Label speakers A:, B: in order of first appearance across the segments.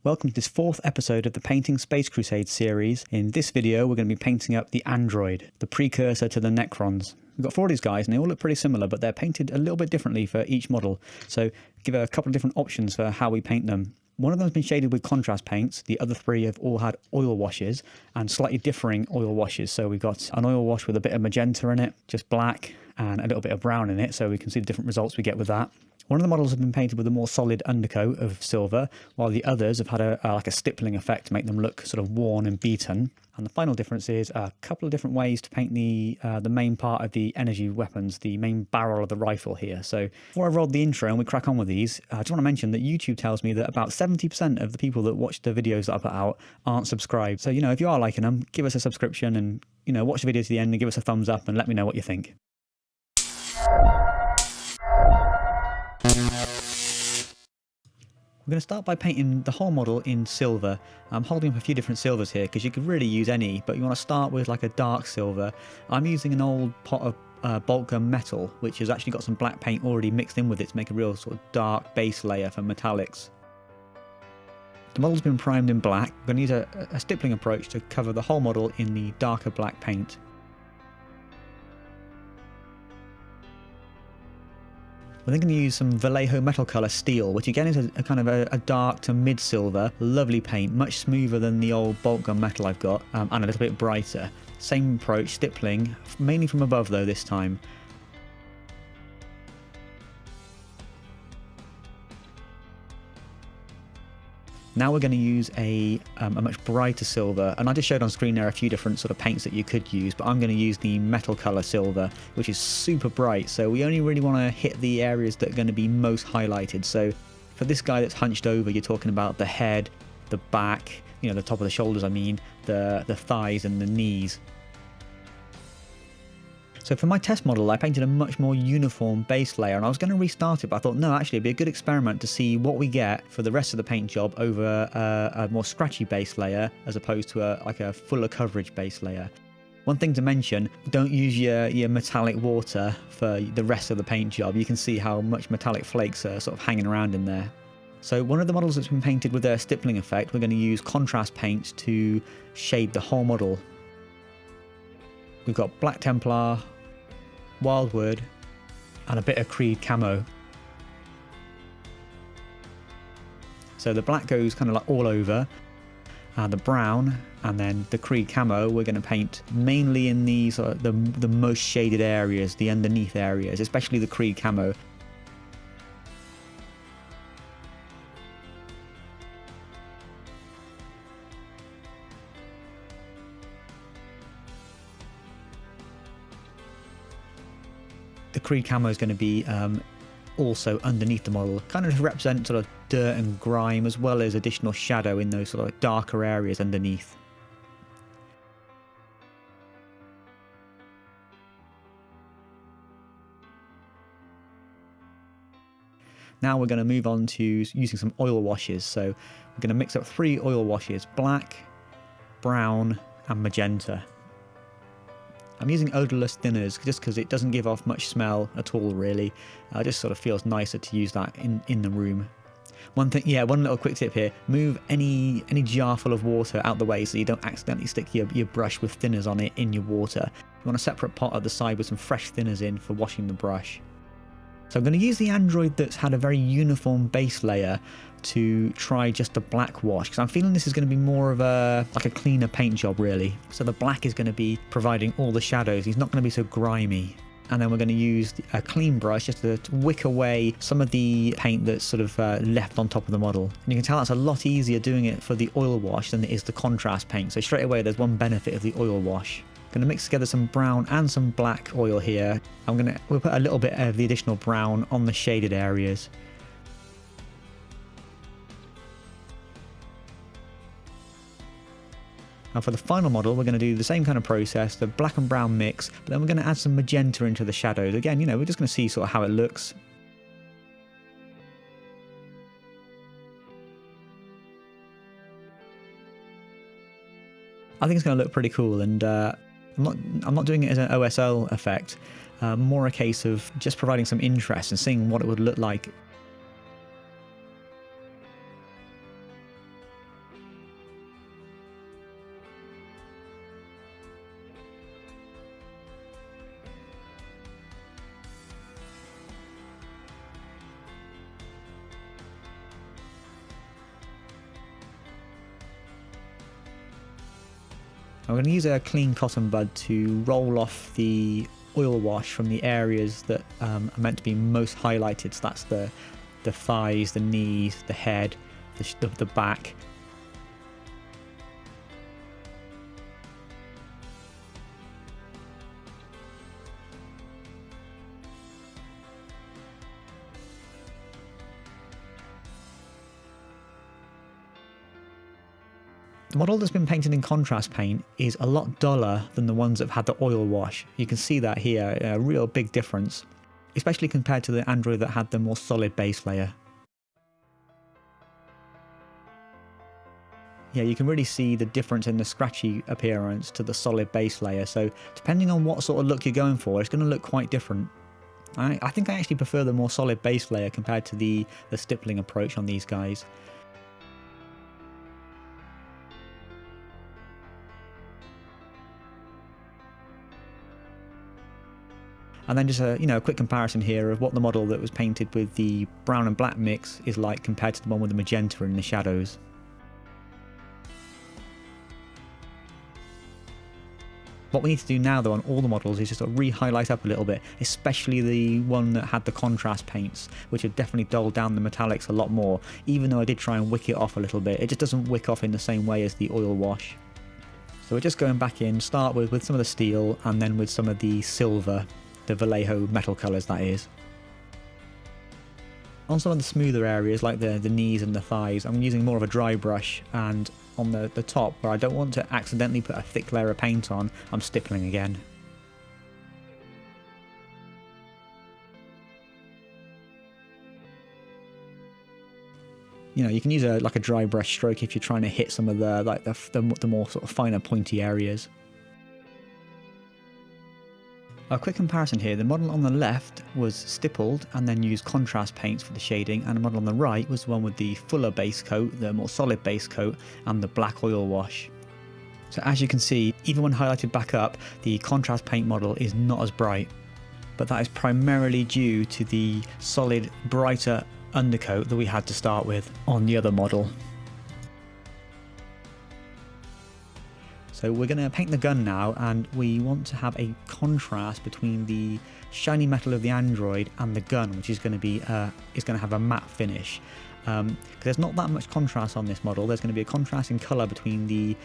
A: Welcome to this fourth episode of the Painting Space Crusade series. In this video, we're going to be painting up the Android, the precursor to the Necrons. We've got four of these guys, and they all look pretty similar, but they're painted a little bit differently for each model. So give a couple of different options for how we paint them. One of them has been shaded with contrast paints. The other three have all had oil washes and slightly differing oil washes. So we've got an oil wash with a bit of magenta in it, just black, and a little bit of brown in it. So we can see the different results we get with that. One of the models have been painted with a more solid undercoat of silver, while the others have had like a stippling effect to make them look sort of worn and beaten. And the final difference is a couple of different ways to paint the main part of the energy weapons, the main barrel of the rifle here. So before I rolled the intro and we crack on with these, I just want to mention that YouTube tells me that about 70% of the people that watch the videos that I put out aren't subscribed. So, you know, if you are liking them, give us a subscription and, you know, watch the video to the end and give us a thumbs up and let me know what you think. We're going to start by painting the whole model in silver. I'm holding up a few different silvers here because you could really use any, but you want to start with like a dark silver. I'm using an old pot of bulk gun metal, which has actually got some black paint already mixed in with it to make a real sort of dark base layer for metallics. The model's been primed in black. We're going to use a stippling approach to cover the whole model in the darker black paint. We're then going to use some Vallejo metal colour steel, which again is a kind of a dark to mid silver, lovely paint, much smoother than the old bulk gun metal I've got, and a little bit brighter. Same approach, stippling, mainly from above though this time. Now we're going to use a much brighter silver, and I just showed on screen there a few different sort of paints that you could use, but I'm going to use the metal colour silver, which is super bright, so we only really want to hit the areas that are going to be most highlighted. So for this guy that's hunched over, you're talking about the head, the back, you know, the top of the shoulders, I mean, the thighs and the knees. So for my test model, I painted a much more uniform base layer, and I was going to restart it, but I thought, no, actually it'd be a good experiment to see what we get for the rest of the paint job over a more scratchy base layer as opposed to a fuller coverage base layer. One thing to mention, don't use your metallic water for the rest of the paint job. You can see how much metallic flakes are sort of hanging around in there. So one of the models that's been painted with a stippling effect, we're going to use contrast paints to shade the whole model. We've got black Templar, Wyldewood, and a bit of Creed Camo. So the black goes kind of like all over, the brown, and then the Creed Camo we're going to paint mainly in the sort of the most shaded areas, the underneath areas, especially the Creed Camo. The Creed Camo is going to be also underneath the model, kind of to represent sort of dirt and grime as well as additional shadow in those sort of darker areas underneath. Now we're going to move on to using some oil washes. So we're going to mix up 3 oil washes, black, brown and magenta. I'm using odourless thinners just because it doesn't give off much smell at all, really. It just sort of feels nicer to use that in the room. One little quick tip here, move any jar full of water out the way so you don't accidentally stick your brush with thinners on it in your water. You want a separate pot at the side with some fresh thinners in for washing the brush. So I'm going to use the Android that's had a very uniform base layer to try just a black wash, because I'm feeling this is going to be more of a cleaner paint job really. So the black is going to be providing all the shadows, he's not going to be so grimy. And then we're going to use a clean brush just to wick away some of the paint that's sort of left on top of the model. And you can tell that's a lot easier doing it for the oil wash than it is the contrast paint. So straight away there's one benefit of the oil wash. Going to mix together some brown and some black oil here. We'll put a little bit of the additional brown on the shaded areas. Now for the final model, we're going to do the same kind of process, the black and brown mix, but then we're going to add some magenta into the shadows. Again, you know, we're just going to see sort of how it looks. I think it's going to look pretty cool, and I'm not doing it as an OSL effect, more a case of just providing some interest and seeing what it would look like I'm going to use a clean cotton bud to roll off the oil wash from the areas that are meant to be most highlighted. So that's the thighs, the knees, the head, the back. The model that's been painted in contrast paint is a lot duller than the ones that have had the oil wash. You can see that here, a real big difference, especially compared to the android that had the more solid base layer. Yeah, you can really see the difference in the scratchy appearance to the solid base layer, so depending on what sort of look you're going for, it's going to look quite different. I think I actually prefer the more solid base layer compared to the stippling approach on these guys. And then just a quick comparison here of what the model that was painted with the brown and black mix is like compared to the one with the magenta in the shadows. What we need to do now though on all the models is just sort of re-highlight up a little bit, especially the one that had the contrast paints, which have definitely dulled down the metallics a lot more. Even though I did try and wick it off a little bit, it just doesn't wick off in the same way as the oil wash. So we're just going back in, start with some of the steel and then with some of the silver. The Vallejo metal colours, that is. On some of the smoother areas like the knees and the thighs, I'm using more of a dry brush, and on the top where I don't want to accidentally put a thick layer of paint on, I'm stippling again. You can use a dry brush stroke if you're trying to hit some of the more sort of finer pointy areas. A quick comparison here, the model on the left was stippled and then used contrast paints for the shading, and the model on the right was the one with the fuller base coat, the more solid base coat, and the black oil wash. So as you can see, even when highlighted back up, the contrast paint model is not as bright, but that is primarily due to the solid, brighter undercoat that we had to start with on the other model. So we're going to paint the gun now, and we want to have a contrast between the shiny metal of the android and the gun, which is going to have a matte finish. Because there's not that much contrast on this model. There's going to be a contrast in colour between the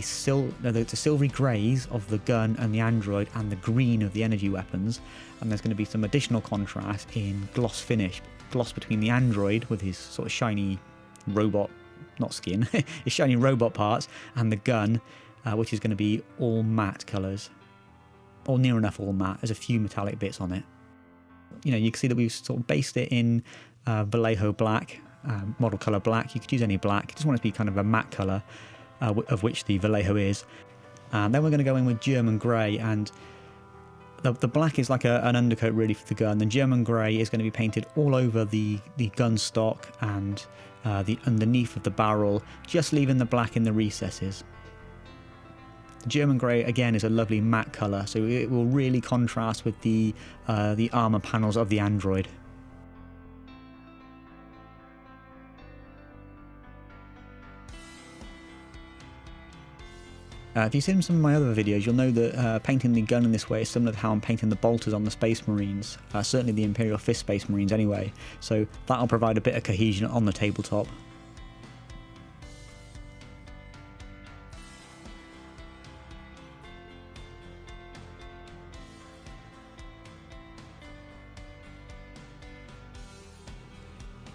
A: silvery greys of the gun and the android and the green of the energy weapons, and there's going to be some additional contrast in gloss finish, gloss between the android with his sort of shiny robot. Not skin, his shiny robot parts, and the gun, which is going to be all matte colours, or near enough all matte. There's a few metallic bits on it. You can see that we've sort of based it in Vallejo black, model colour black. You could use any black. You just want it to be kind of a matte colour, of which the Vallejo is. And then we're going to go in with German grey, and the black is like an undercoat really for the gun. The German grey is going to be painted all over the gun stock and the underneath of the barrel, just leaving the black in the recesses. The German grey again is a lovely matte colour, so it will really contrast with the armour panels of the android. If you've seen some of my other videos, you'll know that painting the gun in this way is similar to how I'm painting the bolters on the Space Marines, certainly the Imperial Fist Space Marines anyway, so that'll provide a bit of cohesion on the tabletop.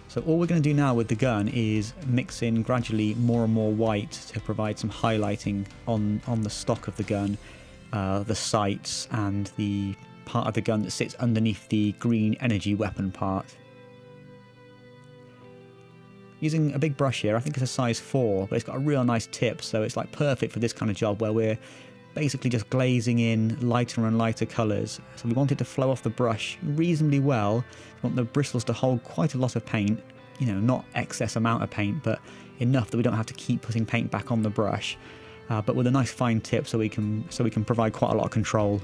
A: So all we're going to do now with the gun is mix in gradually more and more white to provide some highlighting on the stock of the gun, the sights and the part of the gun that sits underneath the green energy weapon part. Using a big brush here, I think it's a size 4, but it's got a real nice tip, so it's like perfect for this kind of job where we're basically just glazing in lighter and lighter colours. So we want it to flow off the brush reasonably well. We want the bristles to hold quite a lot of paint, not excess amount of paint, but enough that we don't have to keep putting paint back on the brush, but with a nice fine tip so we can provide quite a lot of control.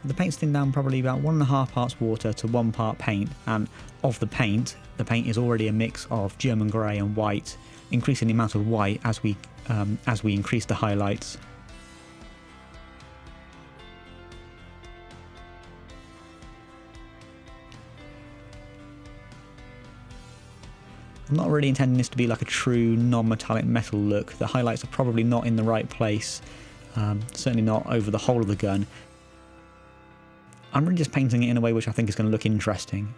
A: The paint's thinned down probably about 1.5 parts water to 1 part paint, and of the paint is already a mix of German grey and white, increasing the amount of white as we increase the highlights. I'm not really intending this to be like a true non-metallic metal look. The highlights are probably not in the right place, certainly not over the whole of the gun. I'm really just painting it in a way which I think is going to look interesting.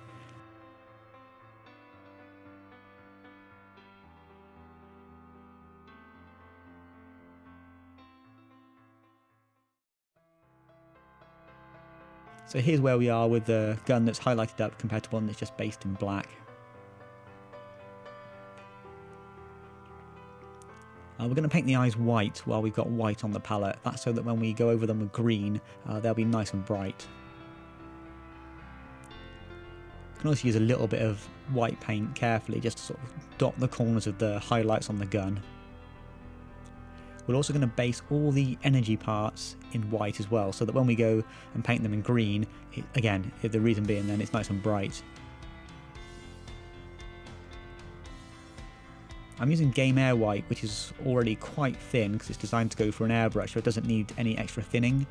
A: So here's where we are with the gun that's highlighted up compared to one that's just based in black. We're going to paint the eyes white while we've got white on the palette. That's so that when we go over them with green, they'll be nice and bright. You can also use a little bit of white paint carefully just to sort of dot the corners of the highlights on the gun. We're also going to base all the energy parts in white as well, so that when we go and paint them in green, again, the reason being then it's nice and bright. I'm using Game Air White, which is already quite thin because it's designed to go for an airbrush, so it doesn't need any extra thinning.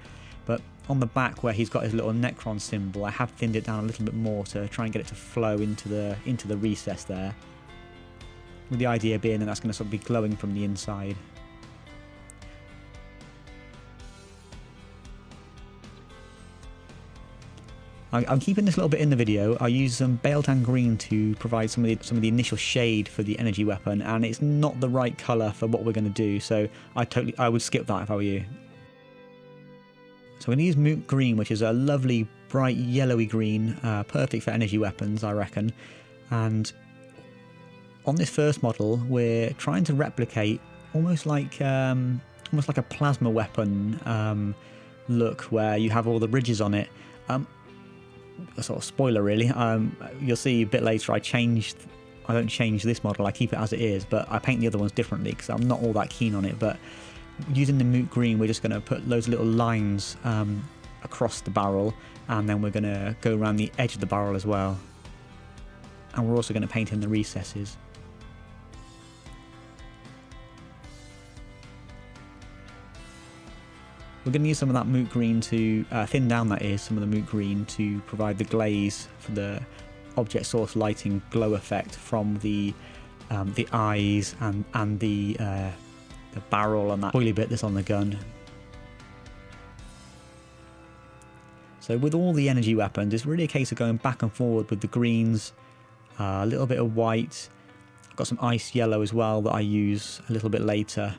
A: But on the back where he's got his little Necron symbol, I have thinned it down a little bit more to try and get it to flow into the recess there. With the idea being that that's going to sort of be glowing from the inside. I'm keeping this a little bit in the video. I use some Bailtan green to provide some of the initial shade for the energy weapon, and it's not the right colour for what we're going to do, so I would skip that if I were you. So I'm going to use Moot green, which is a lovely bright yellowy green, perfect for energy weapons, I reckon. And on this first model, we're trying to replicate almost like a plasma weapon look, where you have all the ridges on it. A sort of spoiler really, you'll see a bit later I don't change this model, I keep it as it is, but I paint the other ones differently because I'm not all that keen on it. But using the Moot green, we're just going to put loads of little lines across the barrel, and then we're going to go around the edge of the barrel as well, and we're also going to paint in the recesses. We're going to use some of that Moot green to thin down, some of the Moot green to provide the glaze for the object source lighting glow effect from the eyes and the barrel and that oily bit that's on the gun. So with all the energy weapons, it's really a case of going back and forward with the greens, a little bit of white. I've got some ice yellow as well that I use a little bit later.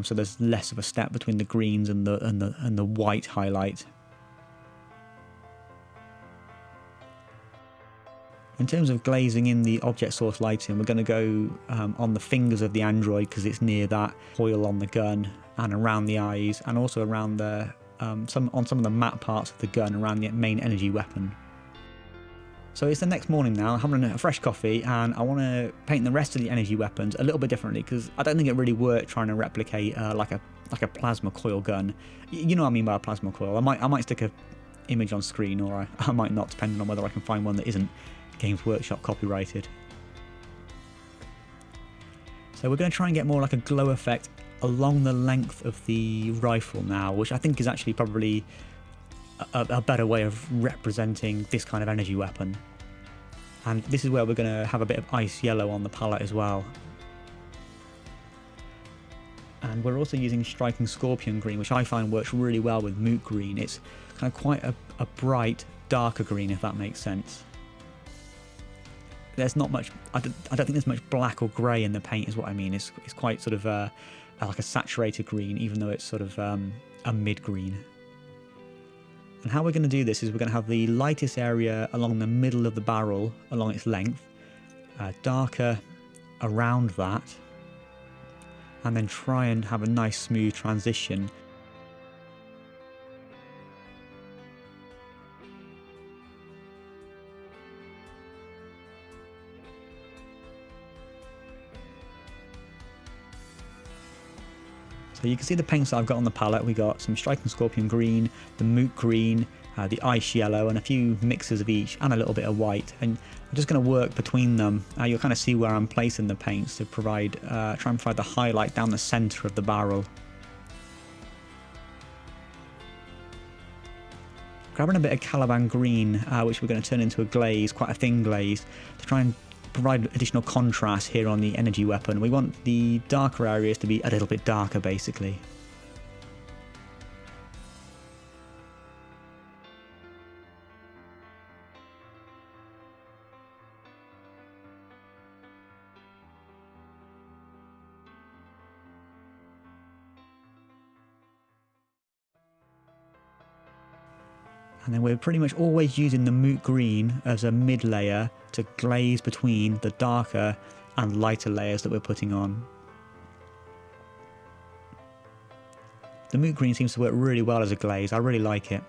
A: So there's less of a step between the greens and the white highlight. In terms of glazing in the object source lighting, we're going to go on the fingers of the android because it's near that foil on the gun, and around the eyes, and also around the some of the matte parts of the gun around the main energy weapon. So it's the next morning now, I'm having a fresh coffee, and I want to paint the rest of the energy weapons a little bit differently because I don't think it really worked trying to replicate like a plasma coil gun. You know what I mean by a plasma coil. I might stick a image on screen, or I might not, depending on whether I can find one that isn't Games Workshop copyrighted. So we're going to try and get more like a glow effect along the length of the rifle now, which I think is actually probably a better way of representing this kind of energy weapon. And this is where we're going to have a bit of ice yellow on the palette as well. And we're also using Striking Scorpion green, which I find works really well with Moot green. It's kind of quite a bright, darker green, if that makes sense. There's not much, I don't think there's much black or grey in the paint is what I mean. It's quite sort of like a saturated green, even though it's sort of a mid-green. And how we're going to do this is we're going to have the lightest area along the middle of the barrel, along its length, darker around that, and then try and have a nice smooth transition. So you can see the paints that I've got on the palette. We got some Striking Scorpion green, the Moot green, the ice yellow, and a few mixes of each, and a little bit of white. And I'm just going to work between them. You'll kind of see where I'm placing the paints to provide, try and provide the highlight down the centre of the barrel. Grabbing a bit of Caliban green, which we're going to turn into a glaze, quite a thin glaze, to try and provide additional contrast here on the energy weapon. We want the darker areas to be a little bit darker, basically. And then we're pretty much always using the Moot green as a mid layer to glaze between the darker and lighter layers that we're putting on. The Moot green seems to work really well as a glaze. I really like it.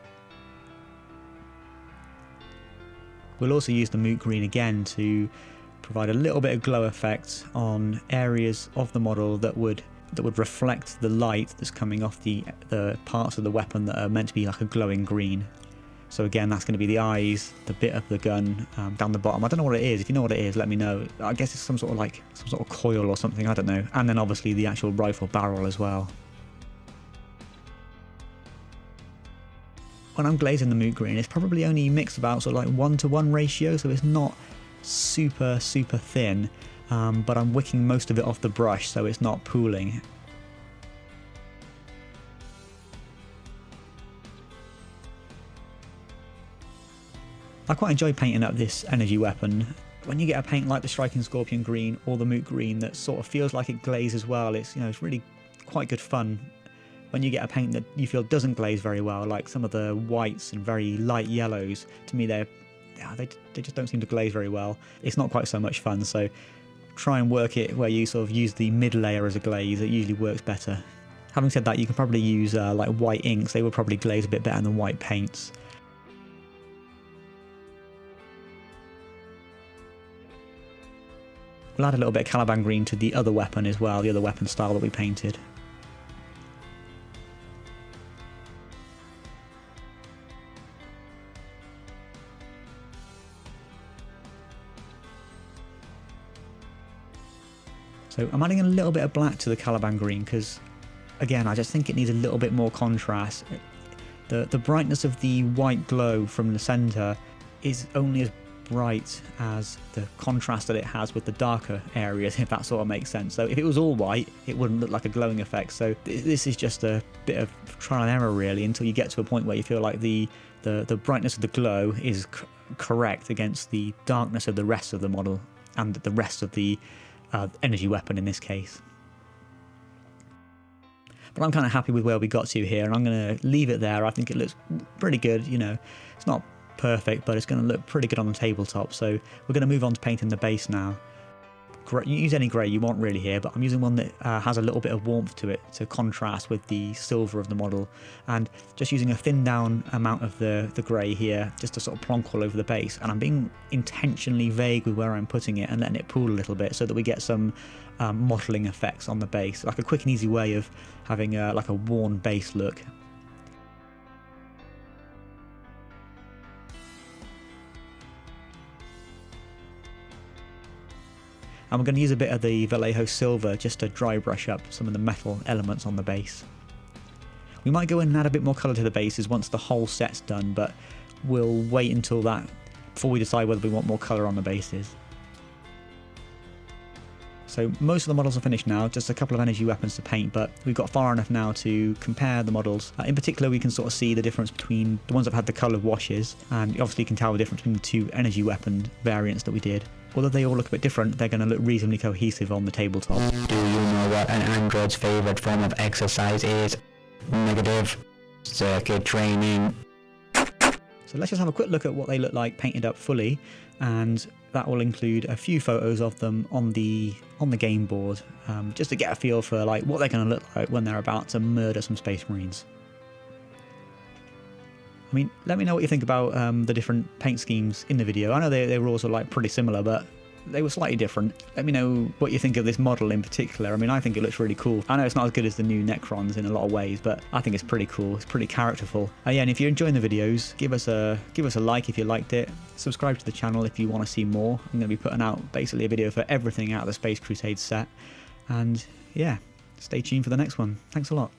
A: We'll also use the Moot green again to provide a little bit of glow effect on areas of the model that would reflect the light that's coming off the parts of the weapon that are meant to be like a glowing green. So again, that's going to be the eyes, the bit of the gun down the bottom. I don't know what it is. If you know what it is, let me know. I guess it's some sort of coil or something. I don't know. And then obviously the actual rifle barrel as well. When I'm glazing the Moot green, it's probably only mixed about sort of like 1:1 ratio, so it's not super thin. But I'm wicking most of it off the brush, so it's not pooling. I quite enjoy painting up this energy weapon. When you get a paint like the Striking Scorpion green or the Moot green that sort of feels like it glazes well, it's it's really quite good fun. When you get a paint that you feel doesn't glaze very well, like some of the whites and very light yellows, to me they just don't seem to glaze very well. It's not quite so much fun, so try and work it where you sort of use the mid layer as a glaze. It usually works better. Having said that, you can probably use like white inks. They will probably glaze a bit better than white paints. We'll add a little bit of Caliban green to the other weapon as well, the other weapon style that we painted. So I'm adding a little bit of black to the Caliban green because, again, I just think it needs a little bit more contrast. The brightness of the white glow from the centre is only as bright as the contrast that it has with the darker areas, if that sort of makes sense. So if it was all white, it wouldn't look like a glowing effect. So this is just a bit of trial and error really, until you get to a point where you feel like the brightness of the glow is correct against the darkness of the rest of the model and the rest of the energy weapon in this case. But I'm kind of happy with where we got to here, and I'm going to leave it there. I think it looks pretty good. It's not perfect, but it's going to look pretty good on the tabletop. So we're going to move on to painting the base now. You use any grey you want really here, but I'm using one that has a little bit of warmth to it to contrast with the silver of the model, and just using a thin down amount of the grey here just to sort of plonk all over the base. And I'm being intentionally vague with where I'm putting it and letting it pool a little bit so that we get some modelling effects on the base, like a quick and easy way of having like a worn base look. And we're going to use a bit of the Vallejo silver just to dry brush up some of the metal elements on the base. We might go in and add a bit more colour to the bases once the whole set's done, but we'll wait until that before we decide whether we want more colour on the bases. So most of the models are finished now, just a couple of energy weapons to paint, but we've got far enough now to compare the models. In particular, we can sort of see the difference between the ones that have had the coloured washes, and obviously you can tell the difference between the two energy weapon variants that we did. Although they all look a bit different, they're going to look reasonably cohesive on the tabletop.
B: Do you know what an android's favourite form of exercise is? Negative. Circuit training.
A: So let's just have a quick look at what they look like painted up fully, and that will include a few photos of them on the game board, just to get a feel for like what they're going to look like when they're about to murder some Space Marines. I mean, let me know what you think about the different paint schemes in the video. I know they were also like pretty similar, but they were slightly different. Let me know what you think of this model in particular. I mean, I think it looks really cool. I know it's not as good as the new Necrons in a lot of ways, but I think it's pretty cool. It's pretty characterful. Yeah, and if you're enjoying the videos, give us a like if you liked it. Subscribe to the channel if you want to see more. I'm going to be putting out basically a video for everything out of the Space Crusade set. And yeah, stay tuned for the next one. Thanks a lot.